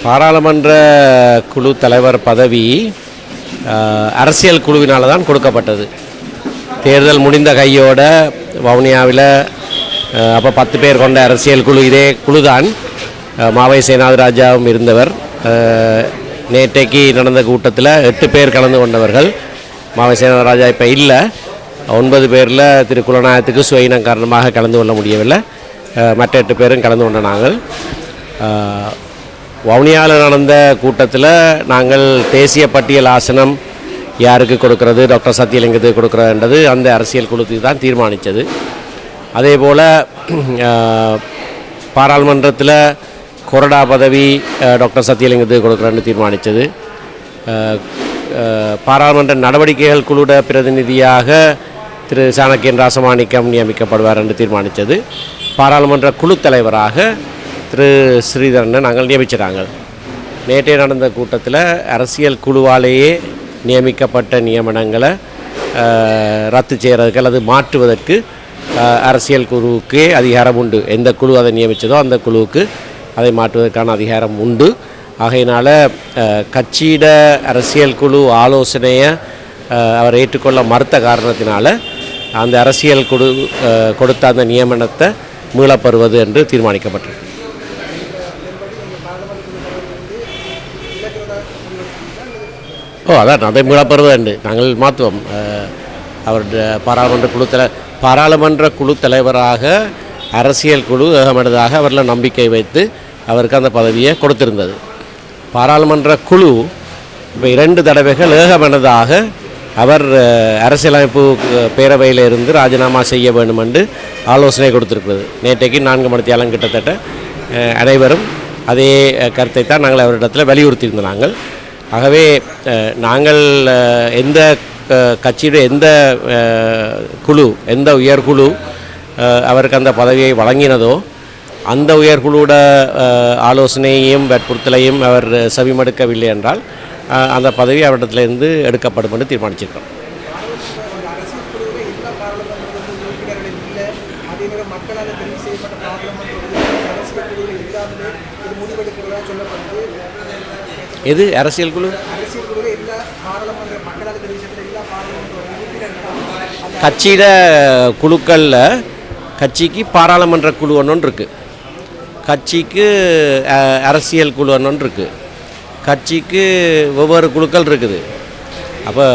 பாராளுமன்ற குழு தலைவர் பதவி அரசியல் குழுவினால் தான் கொடுக்கப்பட்டது. தேர்தல் முடிந்த கையோட வவுனியாவில் அப்போ 10 பேர் கொண்ட அரசியல் குழு, இதே குழுதான் மாவை சேனாதிராஜாவும் இருந்தவர். நேற்றைக்கு நடந்த கூட்டத்தில் 8 பேர் கலந்து கொண்டவர்கள். மாவை சேனாதிராஜா இப்போ இல்லை. 9 பேரில் திரு குலநாயகத்துக்கு சுயினம் காரணமாக கலந்து கொள்ள முடியவில்லை. மற்ற 8 பேரும் கலந்து கொண்ட நாங்கள் வவுனியாவில் நடந்த கூட்டத்தில் நாங்கள் தேசிய பட்டியல் ஆசனம் யாருக்கு கொடுக்கறது, டாக்டர் சத்தியலிங்கத்துக்கு கொடுக்குறதுன்றது அந்த அரசியல் குழுத்துக்கு தான் தீர்மானித்தது. அதே போல் பாராளுமன்றத்தில் கொறடா பதவி டாக்டர் சத்தியலிங்கத்துக்கு கொடுக்குறேன்னு தீர்மானித்தது. பாராளுமன்ற நடவடிக்கைகள் குழுட பிரதிநிதியாக திரு சாணக்கியன் ராசமாணிக்கம் நியமிக்கப்படுவார் என்று தீர்மானித்தது. பாராளுமன்ற குழு தலைவராக திரு ஸ்ரீதரனை நாங்கள் நியமிச்சிட்டாங்க. நேற்றே நடந்த கூட்டத்தில் அரசியல் குழுவாலேயே நியமிக்கப்பட்ட நியமனங்களை ரத்து செய்கிறதுக்கு அல்லது மாற்றுவதற்கு அரசியல் குழுவுக்கே அதிகாரம் உண்டு. எந்த குழு அதை நியமித்ததோ அந்த குழுவுக்கு அதை மாற்றுவதற்கான அதிகாரம் உண்டு. ஆகையினால் கட்சியிட அரசியல் குழு ஆலோசனையை அவர் ஏற்றுக்கொள்ள மறுத்த காரணத்தினால அந்த அரசியல் குழு கொடுத்த அந்த நியமனத்தை மீளப்பெறுவது என்று தீர்மானிக்கப்பட்டது. அதான் அதை மீளப்பெறுவது நாங்கள் மாற்றுவோம். அவருடைய பாராளுமன்ற குழு தலைவராக அரசியல் குழு ஏகமனதாக அவரில் நம்பிக்கை வைத்து அவருக்கு அந்த பதவியை கொடுத்திருந்தது. பாராளுமன்ற குழு இப்போ 2 தடவைகள் ஏகமனதாக அவர் அரசியலமைப்பு பேரவையில் இருந்து ராஜினாமா செய்ய வேண்டும் என்று ஆலோசனை கொடுத்திருக்கிறது. நேற்றைக்கு 4 மணித்தியாலம் கிட்டத்தட்ட அனைவரும் அதே கருத்தை தான் நாங்கள் அவரிடத்தில் வலியுறுத்தியிருந்தோம். ஆகவே நாங்கள் எந்த கட்சியுடைய எந்த குழு, எந்த உயர்குழு அவருக்கு அந்த பதவியை வழங்கினதோ அந்த உயர்குழுவோட ஆலோசனையையும் வற்புறுத்தலையும் அவர் செவிமடுக்கவில்லை என்றால் அந்த பதவி அவரிடத்திலிருந்து எடுக்கப்படும் என்று தீர்மானிச்சிருக்கோம். எது அரசியல் குழு? கட்சியிட குழுக்களில் கட்சிக்கு பாராளுமன்ற குழு ஒன்று இருக்குது, கட்சிக்கு அரசியல் குழு ஒன்று இருக்குது, கட்சிக்கு ஒவ்வொரு குழுக்கள் இருக்குது. அப்போ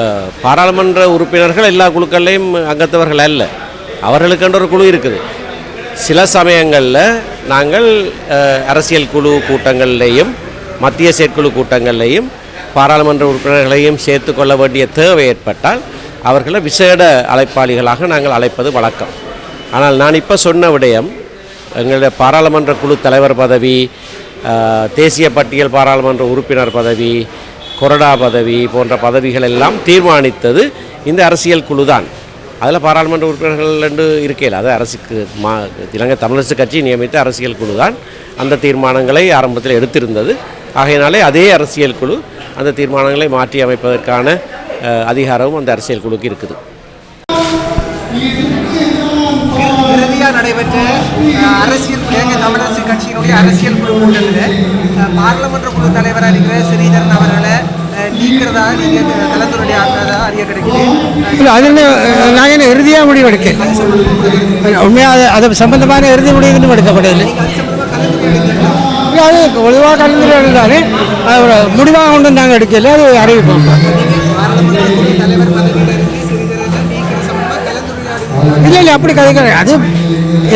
பாராளுமன்ற உறுப்பினர்கள் எல்லா குழுக்கள்லையும் அங்கத்தவர்கள் அல்ல, அவர்களுக்கென்ற ஒரு குழு இருக்குது. சில சமயங்களில் நாங்கள் அரசியல் குழு கூட்டங்கள்லேயும் மத்திய செயற்குழு கூட்டங்கள்லேயும் பாராளுமன்ற உறுப்பினர்களையும் சேர்த்து கொள்ள வேண்டிய தேவை ஏற்பட்டால் அவர்களை விசேட அழைப்பாளிகளாக நாங்கள் அழைப்பது வழக்கம். ஆனால் நான் இப்போ சொன்ன விடயம், எங்களுடைய பாராளுமன்ற குழு தலைவர் பதவி, தேசிய பட்டியல் பாராளுமன்ற உறுப்பினர் பதவி, கொறடா பதவி போன்ற பதவிகள் எல்லாம் தீர்மானித்தது இந்த அரசியல் குழு தான். அதில் பாராளுமன்ற உறுப்பினர்கள் என்று இருக்கையில் அது இலங்கை தமிழரசு கட்சி நியமித்த அரசியல் குழு தான் அந்த தீர்மானங்களை ஆரம்பத்தில் எடுத்திருந்தது. ஆகையினாலே அதே அரசியல் குழு அந்த தீர்மானங்களை மாற்றி அமைப்பதற்கான அதிகாரமும் அந்த அரசியல் குழுக்கு இருக்குது. இறுதியாக நடைபெற்ற இலங்கை தமிழரசு கட்சியினுடைய அரசியல் குழு கூட்டத்தில் பாராளுமன்ற குழு தலைவராக இருக்கிற ஸ்ரீதரன் அவர்களை நீக்கிறதா நீங்கள் கலந்துரையாடுறதா அறிய கிடைக்குது. அதில் நாங்கள் இறுதியாக முடிவெடுக்க உண்மையாக அது சம்பந்தமான இறுதி முடிவு இன்னும் எடுக்கப்படவில்லை. அது பொதுவாக கலந்துரையாடல் தானே, முடிவாக ஒன்றும் நாங்கள் எடுக்கல, அது அறிவிப்போம். இல்லை அப்படி கதை கிடையாது, அது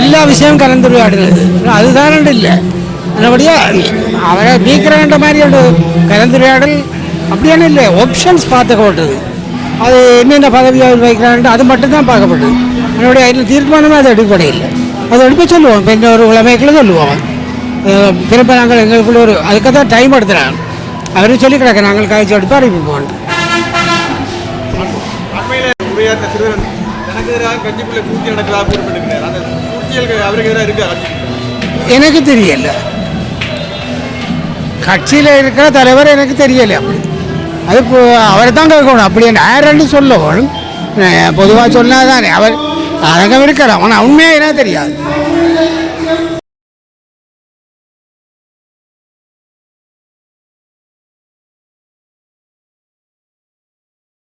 எல்லா விஷயமும் கலந்துரையாடுறது அதுதான் இல்லை. நல்லபடியாக அவரை நீக்கிறன்ற மாதிரி ஒரு கலந்துரையாடல் அப்படியான இல்லை, ஆப்ஷன்ஸ் பார்த்துக்கப்பட்டது. அது என்னென்ன பதவியாக வைக்கிறான்ட்டு அது மட்டும்தான் பார்க்கப்பட்டது. அதனுடைய அதில் தீர்மானமே அது எடுக்கப்படையில்லை. அது எடுப்ப சொல்லுவோம், இப்போ இன்னொரு உலமைக்குள்ள சொல்லுவோம். திரும்ப நாங்கள் எங்களுக்குள்ள ஒரு அதுக்கு தான் டைம் எடுத்துகிறாங்க. அவரும் சொல்லி கிடக்க நாங்கள் காய்ச்சி எடுத்து அறிவிப்போம். எனக்கு தெரியல, கட்சியில் இருக்கிற தலைவர் எனக்கு தெரியல. அப்படி அது அவரை தான் கேட்கணும். அப்படி யாருன்னு சொல்லணும், பொதுவாக சொன்னால் தானே அவர் அரங்கம் இருக்கிறான். ஆனால் உண்மையாக என்ன தெரியாது.